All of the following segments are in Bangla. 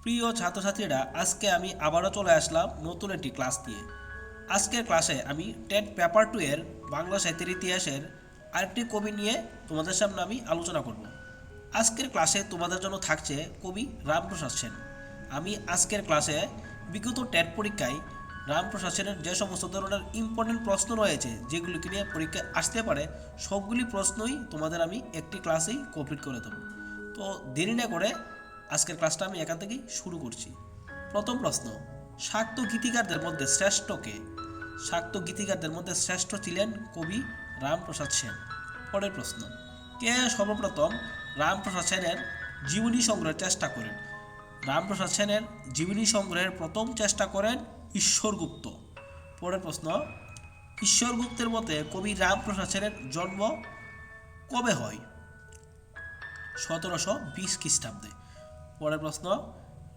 প্রিয় ছাত্রছাত্রীরা, আজকে আমি আবারও চলে আসলাম নতুন একটি ক্লাস নিয়ে। আজকের ক্লাসে আমি টেট পেপার 2 এর বাংলা সাহিত্যের ইতিহাসের আরেকটি কবি নিয়ে তোমাদের সামনে আমি আলোচনা করব। আজকের ক্লাসে তোমাদের জন্য থাকছে কবি রামপ্রসাদ সেন। আমি আজকের ক্লাসে বিগত টেট পরীক্ষায় রামপ্রসাদ সেনের যে সমস্ত ধরনের ইম্পর্টেন্ট প্রশ্ন রয়েছে, যেগুলিকে নিয়ে পরীক্ষায় আসতে পারে, সবগুলি প্রশ্নই তোমাদের আমি একটি ক্লাসেই কমপ্লিট করে দেবো। তো দেরি না করে আজকের ক্লাসটা আমি এখান থেকেই শুরু করছি। প্রথম প্রশ্ন, শাক্ত গীতিকারদের মধ্যে শ্রেষ্ঠ কে? শাক্ত গীতিকারদের মধ্যে শ্রেষ্ঠ ছিলেন কবি রামপ্রসাদ সেন। পরের প্রশ্ন, কে সর্বপ্রথম রামপ্রসাদ সেনের জীবনী সংগ্রহের চেষ্টা করেন? রামপ্রসাদ সেনের জীবনী সংগ্রহের প্রথম চেষ্টা করেন ঈশ্বরগুপ্ত। পরের প্রশ্ন, ঈশ্বরগুপ্তের মতে কবি রামপ্রসাদ সেনের জন্ম কবে হয়? 1720 খ্রিস্টাব্দে। পরের প্রশ্ন,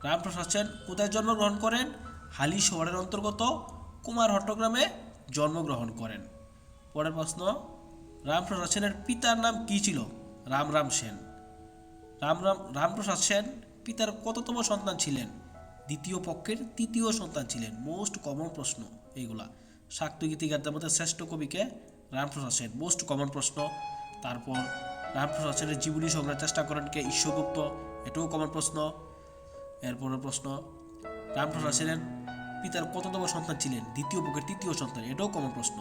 রামপ্রসাদ সেন কোথায় জন্মগ্রহণ করেন? হালি শহরের অন্তর্গত কুমারহট্ট গ্রামে জন্মগ্রহণ করেন। পরের প্রশ্ন, রামপ্রসাদ সেনের পিতার নাম কী ছিল? রামরাম সেন। রামপ্রসাদ সেন পিতার কততম সন্তান ছিলেন? দ্বিতীয় পক্ষের তৃতীয় সন্তান ছিলেন। মোস্ট কমন প্রশ্ন এইগুলা। শাক্ত গীতিকারদের মধ্যে শ্রেষ্ঠ কবিকে? রামপ্রসাদ সেন, মোস্ট কমন প্রশ্ন। তারপর রামপ্রসাদ সেনের জীবনী সংগ্রহের চেষ্টা করেন কে? ঈশ্বরগুপ্ত, এটাও কমন প্রশ্ন। এরপরের প্রশ্ন, রামপ্রসাদ সেনের পিতার কততম সন্তান ছিলেন? দ্বিতীয় পক্ষের তৃতীয় সন্তান, এটাও কমন প্রশ্ন।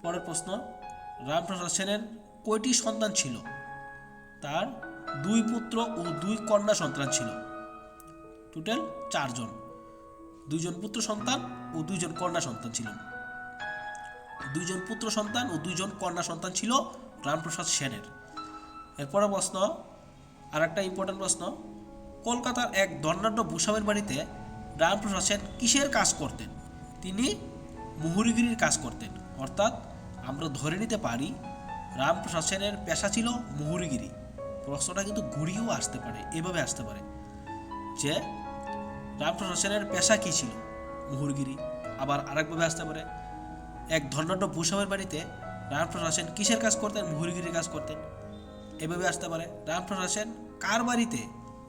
পরের প্রশ্ন, রামপ্রসাদ সেনের কয়টি সন্তান ছিল? তার 2 পুত্র ও 2 কন্যা সন্তান ছিল। টোটাল 4 জন। 2 জন পুত্র সন্তান ও 2 জন কন্যা সন্তান ছিলেন। 2 জন পুত্র সন্তান ও 2 জন কন্যা সন্তান ছিল রামপ্রসাদ সেনের। এরপরে প্রশ্ন, আর একটা ইম্পর্টেন্ট প্রশ্ন, কলকাতার এক ধনাঢ্য ভূস্বামীর বাড়িতে রামপ্রসাদ সেন কিসের কাজ করতেন? তিনি মুহুরিগিরির কাজ করতেন। অর্থাৎ আমরা ধরে নিতে পারি রামপ্রসাদ সেনের পেশা ছিল মুহুরিগিরি। প্রশ্নটা কিন্তু ঘুরিয়েও আসতে পারে, এভাবে আসতে পারে যে রামপ্রসাদ সেনের পেশা কী ছিল? মুহুরিগিরি। আবার আরেকভাবে আসতে পারে, এক ধনাঢ্য ভূস্বামীর বাড়িতে রামপ্রসাদ সেন কিসের কাজ করতেন? মুহুরিগিরির কাজ করতেন। এভাবে আসতে পারে, রামপ্রসাদ সেন কার বাড়িতে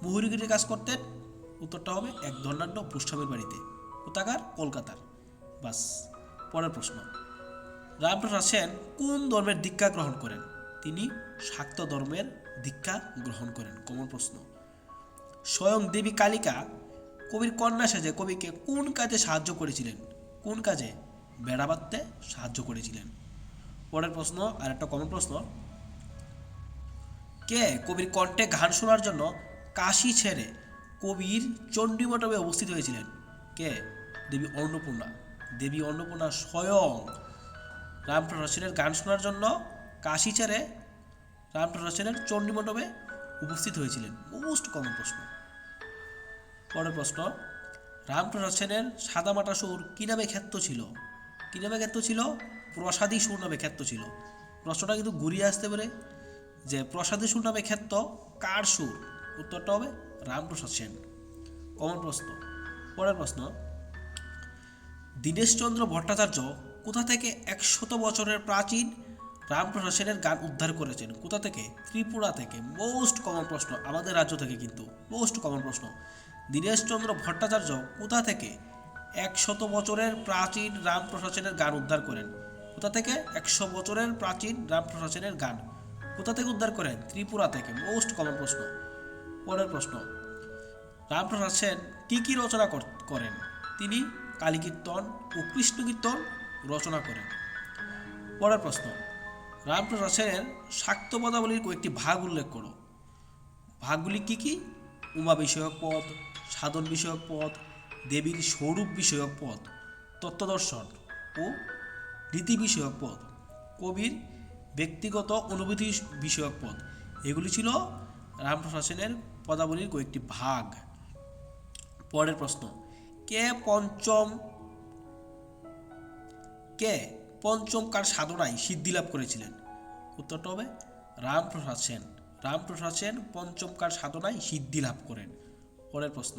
মুহুরিগিরির কাজ করতেন? উত্তরটা হবে এক ধনাঢ্য ভূস্বামীর বাড়িতে। কোথাকার? কলকাতার। বাস। পরের প্রশ্ন, রামপ্রসাদ সেন কোন ধর্মের দীক্ষা গ্রহণ করেন? তিনি শাক্ত ধর্মের দীক্ষা গ্রহণ করেন। কমন প্রশ্ন। স্বয়ং দেবী কালিকা কবির কন্যা সেজে কবিকে কোন কাজে সাহায্য করেছিলেন? কোন কাজে? বেড়া বাঁধতে সাহায্য করেছিলেন। পরের প্রশ্ন, আর একটা কমন প্রশ্ন, কে কবির কণ্ঠে গান শোনার জন্য কাশী ছেড়ে কবির চণ্ডীমণ্ডপে উপস্থিত হয়েছিলেন? কে? দেবী অন্নপূর্ণা। দেবী অন্নপূর্ণা স্বয়ং রামপ্রসাদ সেনের গান শোনার জন্য কাশী ছেড়ে রামপ্রসাদ সেনের চণ্ডীমণ্ডপে উপস্থিত হয়েছিলেন। মোস্ট কমন প্রশ্ন। পরের প্রশ্ন, রামপ্রসাদ সেনের সাদামাটা সুর কী নামে খ্যাত ছিল? কী নামে খ্যাত ছিল? প্রসাদী সুর নামে খ্যাত ছিল। প্রশ্নটা কিন্তু ঘুরিয়ে আসতে পারে যে প্রসাদী সুর নামে খ্যাত কার সুর? উত্তরটা হবে রামপ্রসাদ সেন। কমন প্রশ্ন। পরের প্রশ্ন, দীনেশচন্দ্র ভট্টাচার্য কোথা থেকে 100 বছরের প্রাচীন রামপ্রসাদ সেনের গান উদ্ধার করেছেন? কোথা থেকে? ত্রিপুরা থেকে। মোস্ট কমন প্রশ্ন, আমাদের রাজ্য থেকে কিন্তু। মোস্ট কমন প্রশ্ন, দীনেশচন্দ্র ভট্টাচার্য কোথা থেকে 100 বছরের প্রাচীন রামপ্রসাদ সেনের গান উদ্ধার করেন? কোথা থেকে? 100 বছরের প্রাচীন রামপ্রসাদ সেনের গান কোথা থেকে উদ্ধার করেন? ত্রিপুরা থেকে। মোস্ট কমন প্রশ্ন। পরের প্রশ্ন, রামপ্রসাদ সেন কী কী রচনা করেন? তিনি কালীকীর্তন ও কৃষ্ণকীর্তন রচনা করেন। পরের প্রশ্ন, রামপ্রসাদ সেনের শাক্ত পদাবলীর কয়েকটি ভাগ উল্লেখ করো। ভাগগুলি কি কি? উমা বিষয়ক পদ, সাধন বিষয়ক পদ, দেবীর স্বরূপ বিষয়ক পদ, তত্ত্বদর্শন ও রীতি বিষয়ক পদ, কবির ব্যক্তিগত অনুভূতি বিষয়ক পদ। এগুলি ছিল রামপ্রসাদ সেনের পদাবলীর কয়েকটি ভাগ। পরের প্রশ্ন, কে পঞ্চমকার সাধনায় সিদ্ধিলাভ করেছিলেন? উত্তরটা হবে রামপ্রসাদ সেন। রামপ্রসাদ সেন পঞ্চমকার সাধনায় সিদ্ধি লাভ করেন। পরের প্রশ্ন,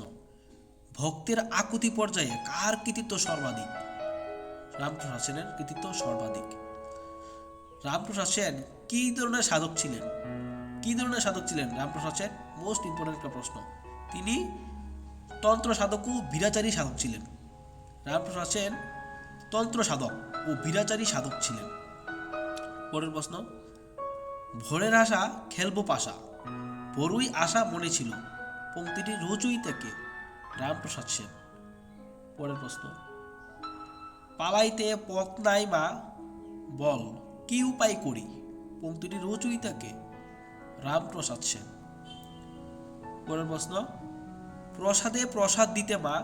ভক্তের আকুতি পর্যায়ে কার কৃতিত্ব সর্বাধিক? রামপ্রসাদ সেনের কৃতিত্ব সর্বাধিক। রামপ্রসাদ সেন কী ধরনের সাধক ছিলেন? কী ধরনের সাধক ছিলেন রামপ্রসাদ সেন? মোস্ট ইম্পর্টেন্ট একটা প্রশ্ন। তিনি তন্ত্র সাধক ও বীরাচারী সাধক ছিলেন। রামপ্রসাদ সেন তন্ত্র সাধক ও বীরাচারী সাধক ছিলেন। পরের প্রশ্ন, ভোরের আশা খেলবো পাশা, বড়ই আশা মনে ছিল, পংক্তিটি রচয়িতা কে? রামপ্রসাদ সেন। পরের প্রশ্ন, পালাইতে পথ নাই মা, বল কি উপায় করি, পংক্তিটি রচয়িতা কে? রামপ্রসাদ সেন। পরের প্রশ্ন, প্রসাদে প্রসাদ দিতে মা,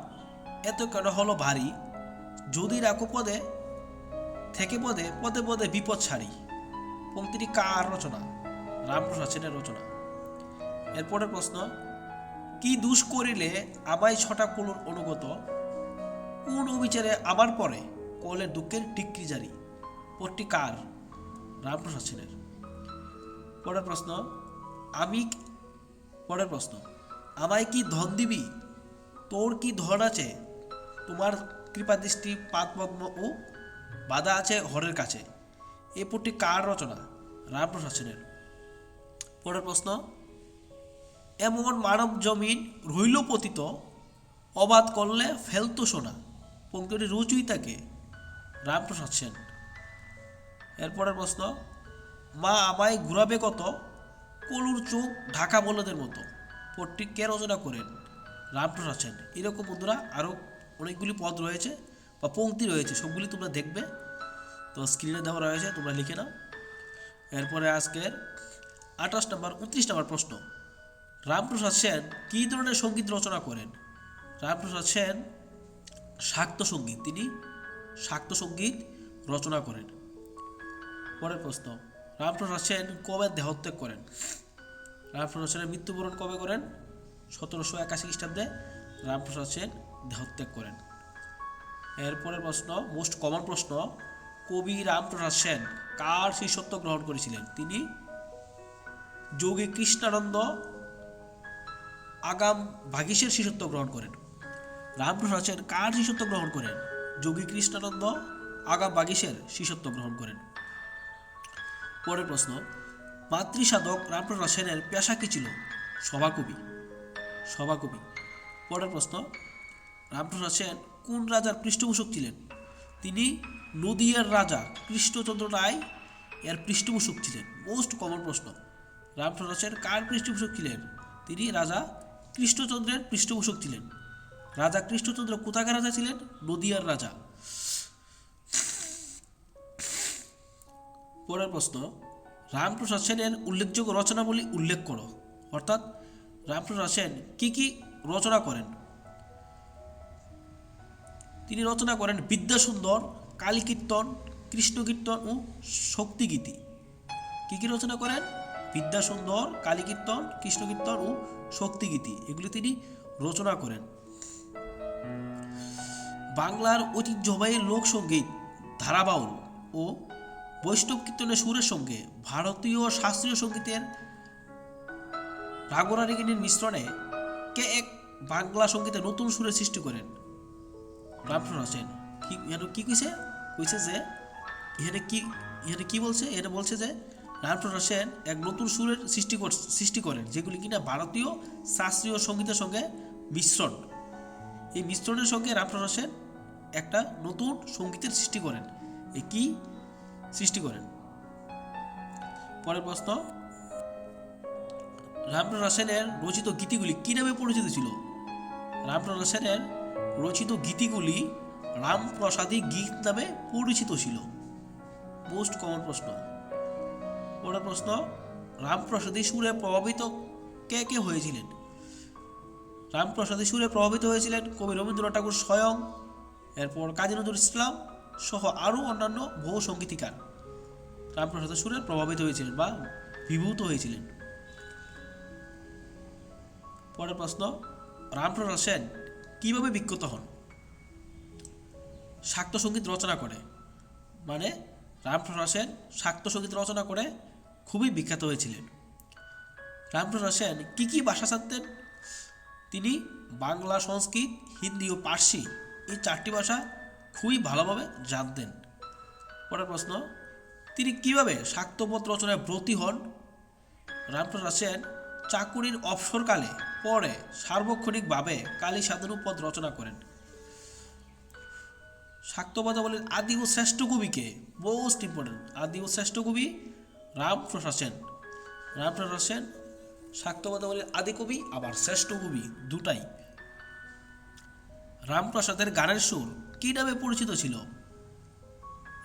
এত কেন হলো ভারী, যদি রাখো পদে থেকে পদে পদে পদে বিপদ ছাড়ি, পংক্তিটি কার রচনা? রামপ্রসাদ সেনের রচনা। এরপরের প্রশ্ন, কি দোষ করিলে আমায় ছটা কুলুর অনুগত, কোন অবিচারে আমার পরে কলের দুঃখের টিকরি জারি, পদটি কার? রামপ্রসাদ সেনের। পরের প্রশ্ন, পরের প্রশ্ন, আমায় কি ধন দিবি, তোর কি ধন আছে, তোমার কৃপাদৃষ্টি পাদপদ্ম ও বাধা আছে হরের কাছে, এ পদটি কার রচনা? রামপ্রসাদ সেনের। পরের প্রশ্ন, এমন মানব জমিন রইল পতিত, অবাধ করলে ফেলতো সোনা, পংক্তিটি রচয়িতা কে? রামপ্রসাদ সেন। এরপরের প্রশ্ন, মা আমায় ঘুরাবে কত, কলুর চোখ ঢাকা বলদের মতো, পদটি কে রচনা করেন? রামপ্রসাদ সেন। এরকম বন্ধুরা আরও অনেকগুলি পদ রয়েছে বা পংক্তি রয়েছে, সবগুলি তোমরা দেখবে, তো স্ক্রিনে দেওয়া রয়েছে, তোমরা লিখে নাও। এরপরে আজকের 28 নম্বর 29 নম্বর প্রশ্ন, রামপ্রসাদ সেন কী ধরনের সঙ্গীত রচনা করেন? রামপ্রসাদ সেন শাক্ত সঙ্গীত, তিনি শাক্ত সঙ্গীত রচনা করেন। পরের প্রশ্ন, রামপ্রসাদ সেন কবে দেহত্যাগ করেন? রামপ্রসাদ সেনের মৃত্যুবরণ কবে করেন? 1781 খ্রিস্টাব্দে রামপ্রসাদ সেন দেহত্যাগ করেন। এরপরের প্রশ্ন, মোস্ট কমন প্রশ্ন, কবি রামপ্রসাদ সেন কার শিষ্যত্ব গ্রহণ করেছিলেন? তিনি যোগী কৃষ্ণানন্দ আগাম ভাগীশের শিষ্যত্ব গ্রহণ করেন। রামপ্রসাদ সেন কার শিষ্যত্ব গ্রহণ করেন? যোগী কৃষ্ণানন্দ আগাম ভাগীশের শিষ্যত্ব গ্রহণ করেন। পরের প্রশ্ন, মাতৃসাধক রামপ্রসাদ সেনের পেশা কি ছিল? সভাকবি। সভাকবি। পরের প্রশ্ন, রামপ্রসাদ সেন কোন রাজার পৃষ্ঠপোষক ছিলেন? তিনি নদিয়ার রাজা কৃষ্ণচন্দ্র রায় এর পৃষ্ঠপোষক ছিলেন। মোস্ট কমন প্রশ্ন, রামপ্রসাদ সেন কার পৃষ্ঠপোষক ছিলেন? তিনি রাজা কৃষ্ণচন্দ্রের পৃষ্ঠপোষক ছিলেন। রাজা কৃষ্ণচন্দ্র কোথাকার রাজা ছিলেন? নদিয়ার রাজা। পরের প্রশ্ন, রামপ্রসাদ সেনের উল্লেখযোগ্য রচনাবলী উল্লেখ করো, অর্থাৎ রামপ্রসাদ সেন কি কি রচনা করেন? তিনি রচনা করেন বিদ্যাসুন্দর, কালীকীর্তন, কৃষ্ণকীর্তন ও শক্তিগীতি। কি কি রচনা করেন? বিদ্যাসুন্দর, কালীকীর্তন, কৃষ্ণকীর্তন ও শক্তিগীতি, এগুলি তিনি রচনা করেন। বাংলার ঐতিহ্যবাহী লোকসঙ্গীত ধারাবাউল ও বৈষ্ণব কীর্তনের সুরের সঙ্গে ভারতীয় শাস্ত্রীয় সঙ্গীতের রাগরাগিনীর মিশ্রণে কে এক বাংলা সঙ্গীতে নতুন সুরের সৃষ্টি করেন? রামপ্রসাদ সেন। কি কইছে যে এখানে কি বলছে? এটা বলছে যে রামপ্রসাদ সেন এক নতুন সুরের সৃষ্টি করেন, যেগুলি কিনা ভারতীয় শাস্ত্রীয় সঙ্গীতের সঙ্গে মিশ্রণ। এই মিশ্রণের সঙ্গে রামপ্রসাদ সেন একটা নতুন সঙ্গীতের সৃষ্টি করেন। কি সৃষ্টি করেন? পরের প্রশ্ন, রামপ্রসাদ সেনের রচিত গীতিগুলি কি নামে পরিচিত ছিল? রামপ্রসাদ সেনের রচিত গীতিগুলি রামপ্রসাদী গীত নামে পরিচিত ছিল। মোস্ট কমন প্রশ্ন। পরের প্রশ্ন, রামপ্রসাদী সুরে প্রভাবিত কে কে হয়েছিলেন? রামপ্রসাদী সুরে প্রভাবিত হয়েছিলেন কবি রবীন্দ্রনাথ ঠাকুর স্বয়ং, এরপর কাজী নজরুল ইসলাম সহ আরও অন্যান্য বহু সঙ্গীতকার রামপ্রসাদের সুরে প্রভাবিত হয়েছিলেন বা বিভূত হয়েছিলেন। পরের প্রশ্ন, রামপ্রসাদ সেন কিভাবে বিখ্যাত হন? শাক্ত সঙ্গীত রচনা করে, মানে রামপ্রসাদ সেন শাক্ত সঙ্গীত রচনা করে খুবই বিখ্যাত হয়েছিলেন। রামপ্রসাদ সেন কি কি ভাষা জানতেন? তিনি বাংলা, সংস্কৃত, হিন্দি ও পার্সি, এই 4টি ভাষা খুবই ভালোভাবে জানতেন। পরের প্রশ্ন, তিনি কিভাবে শাক্তপদ রচনায় ব্রতী হন? রামপ্রসাদ সেন চাকুরির অবসরকালে পরে সার্বক্ষণিকভাবে কালী সাধনু পদ রচনা করেন? শাক্তপদাবলীর আদি ও শ্রেষ্ঠ কবিকে, মোস্ট ইম্পর্টেন্ট, আদি ও শ্রেষ্ঠ কবি রামপ্রসাদ সেন। রামপ্রসাদ সেন শাক্তপদাবলীর আদি কবি আবার শ্রেষ্ঠ কবি দুটাই। রামপ্রসাদের গানের সুর কী নামে পরিচিত ছিল?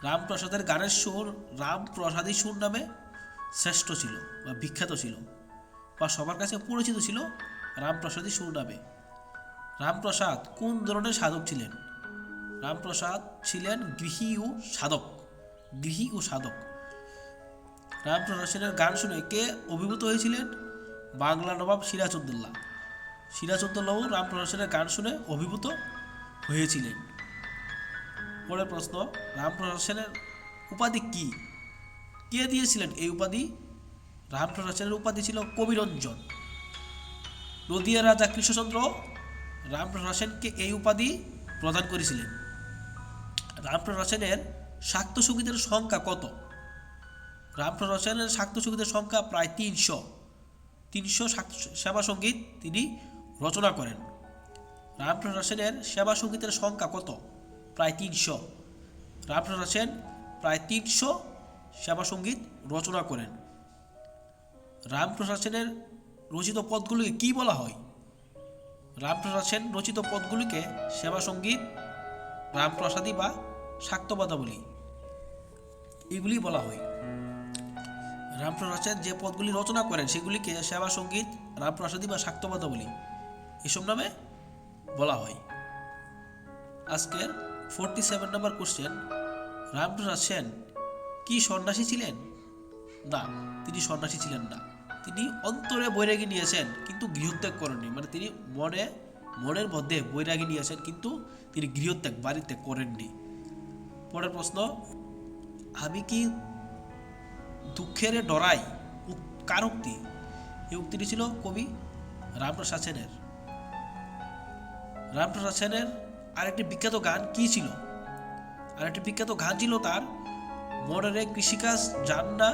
রামপ্রসাদের গানের সুর রামপ্রসাদী সুর নামে শ্রেষ্ঠ ছিল বা বিখ্যাত ছিল বা সবার কাছে পরিচিত ছিল রামপ্রসাদী সুর নামে। রামপ্রসাদ কোন ধরনের সাধক ছিলেন? রামপ্রসাদ ছিলেন গৃহী ও সাধক। গৃহী ও সাধক। রামপ্রসাদ সেনের গান শুনে কে অভিভূত হয়েছিলেন? বাংলা নবাব সিরাজউদ্দৌলা। সিরাজউদ্দৌলাও রামপ্রসাদ সেনের গান শুনে অভিভূত হয়েছিলেন। পরের প্রশ্ন, রামপ্রসাদ সেনের উপাধি কি? কে দিয়েছিলেন এই উপাধি? রামপ্রসাদ সেনের উপাধি ছিল কবিরঞ্জন। নদিয়ার রাজা কৃষ্ণচন্দ্র রামপ্রসাদ সেনকে এই উপাধি প্রদান করেছিলেন। রামপ্রসাদ সেনের শাক্ত সঙ্গীতের সংখ্যা কত? রামপ্রসাদ সেনের শাক্ত সঙ্গীতের সংখ্যা প্রায় 300 সেবা সঙ্গীত তিনি রচনা করেন। রামপ্রসাদ সেনের সেবা সঙ্গীতের সংখ্যা কত? প্রায় 300। রামপ্রসাদ সেন প্রায় 300 সেবা সঙ্গীত রচনা করেন। রামপ্রসাদ সেনের রচিত পদগুলিকে কি বলা হয়? রামপ্রসাদ সেন রচিত পদগুলিকে সেবা সঙ্গীত, রামপ্রসাদী বা শাক্তপদাবলী এগুলি বলা হয়। রামপ্রসাদ সেন যে পদগুলি রচনা করেন সেগুলিকে সেবা সঙ্গীত, রামপ্রসাদী বা শাক্তপদাবলী এসব নামে বলা হয়। আজকের 47 নম্বর কোশ্চেন, রামপ্রসাদ সেন কি সন্ন্যাসী ছিলেন? না, তিনি সন্ন্যাসী ছিলেন না। তিনি অন্তরে বৈরাগী নিয়েছেন কিন্তু গৃহত্যাগ করেননি। মানে তিনি মনের মধ্যে বৈরাগী নিয়েছেন কিন্তু তিনি গৃহত্যাগ বাড়িতে করেননি। পরের প্রশ্ন, আমি কি দুঃখের ডরাই কার উক্তি? এই উক্তিটি ছিল কবি রামপ্রসাদ সেনের। রামপ্রসাদ সেনের আরেকটি বিখ্যাত গান কি ছিল? আরেকটি বিখ্যাত গান ছিল তার মনরে কৃষিকাজ জান না।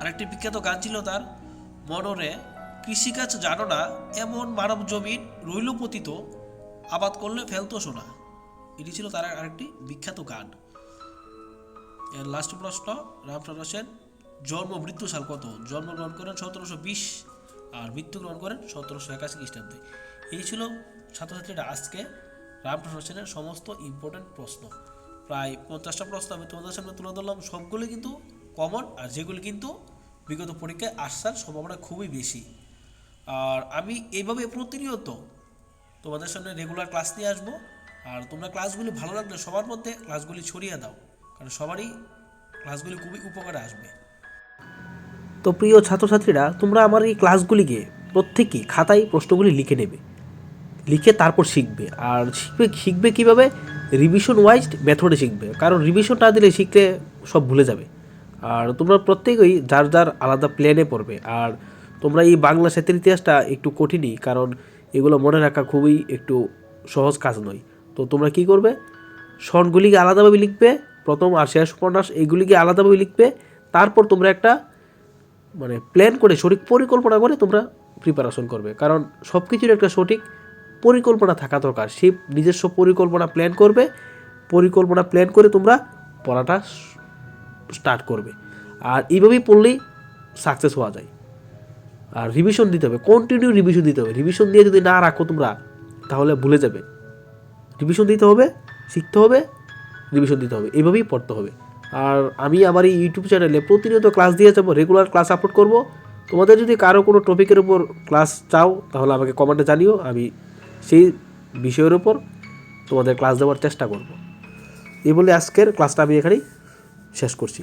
আরেকটি বিখ্যাত গান ছিল তার মনরে কৃষিকাজ জানো না, এমন মানব জমিন রইল পতিত, আবাদ করলে ফেলতো সোনা। এটি ছিল তার আরেকটি বিখ্যাত গান। এর লাস্ট প্রশ্ন, রামপ্রসাদ সেন জন্ম মৃত্যু সাল কত? জন্মগ্রহণ করেন 1720 আর মৃত্যুগ্রহণ করেন 1781 খ্রিস্টাব্দে। এই ছিল ছাত্রছাত্রীরা আজকে রামপ্রসাদ সেনের সমস্ত ইম্পর্টেন্ট প্রশ্ন। প্রায় 50টা প্রশ্ন আমি তোমাদের সামনে তুলে ধরলাম। সবগুলো কিন্তু কমন, আর যেগুলি কিন্তু বিগত পরীক্ষায় আসার সম্ভাবনা খুবই বেশি। আর আমি এইভাবে প্রতিনিয়ত তোমাদের সামনে রেগুলার ক্লাস নিয়ে আসবো। আর তোমরা ক্লাসগুলি ভালো লাগলে সবার মধ্যে ক্লাসগুলি ছড়িয়ে দাও, কারণ সবারই ক্লাসগুলি খুবই উপকারে আসবে। তো প্রিয় ছাত্রছাত্রীরা, তোমরা আমার এই ক্লাসগুলিকে প্রত্যেকেই খাতায় প্রশ্নগুলি লিখে নেবে, লিখে তারপর শিখবে। আর শিখবে কীভাবে? রিভিশন ওয়াইজ মেথডে শিখবে, কারণ রিভিশন না দিলে শিখলে সব ভুলে যাবে। আর তোমরা প্রত্যেকেই যার যার আলাদা প্ল্যানে পড়বে। আর তোমরা এই বাংলা সাহিত্যের ইতিহাসটা একটু কঠিনই, কারণ এগুলো মনে রাখা খুবই একটু সহজ কাজ নয়। তো তোমরা কি করবে? সনগুলিকে আলাদাভাবে লিখবে, প্রথম আর শেষ উপন্যাস এইগুলিকে আলাদাভাবে লিখবে। তারপর তোমরা একটা প্ল্যান করে সঠিক পরিকল্পনা করে তোমরা প্রিপারেশন করবে, কারণ সব কিছুর একটা সঠিক পরিকল্পনা থাকা দরকার। সেই নিজস্ব পরিকল্পনা প্ল্যান করবে, পরিকল্পনা প্ল্যান করে তোমরা পড়াটা স্টার্ট করবে। আর এইভাবেই পড়লেই সাকসেস হওয়া যায়। আর রিভিশন দিতে হবে, কন্টিনিউ রিভিশন দিতে হবে। রিভিশন দিয়ে যদি না রাখো তোমরা তাহলে ভুলে যাবে। রিভিশন দিতে হবে, শিখতে হবে, রিভিশন দিতে হবে, এইভাবেই পড়তে হবে। আর আমি আমার এই ইউটিউব চ্যানেলে প্রতিনিয়ত ক্লাস দিয়ে যাবো, রেগুলার ক্লাস আপলোড করব। তোমাদের যদি কারো কোনো টপিকের উপর ক্লাস চাও তাহলে আমাকে কমেন্টে জানিও, আমি সেই বিষয়ের উপর তোমাদের ক্লাস দেওয়ার চেষ্টা করব। এই বলে আজকের ক্লাসটা আমি এখানেই শেষ করছি।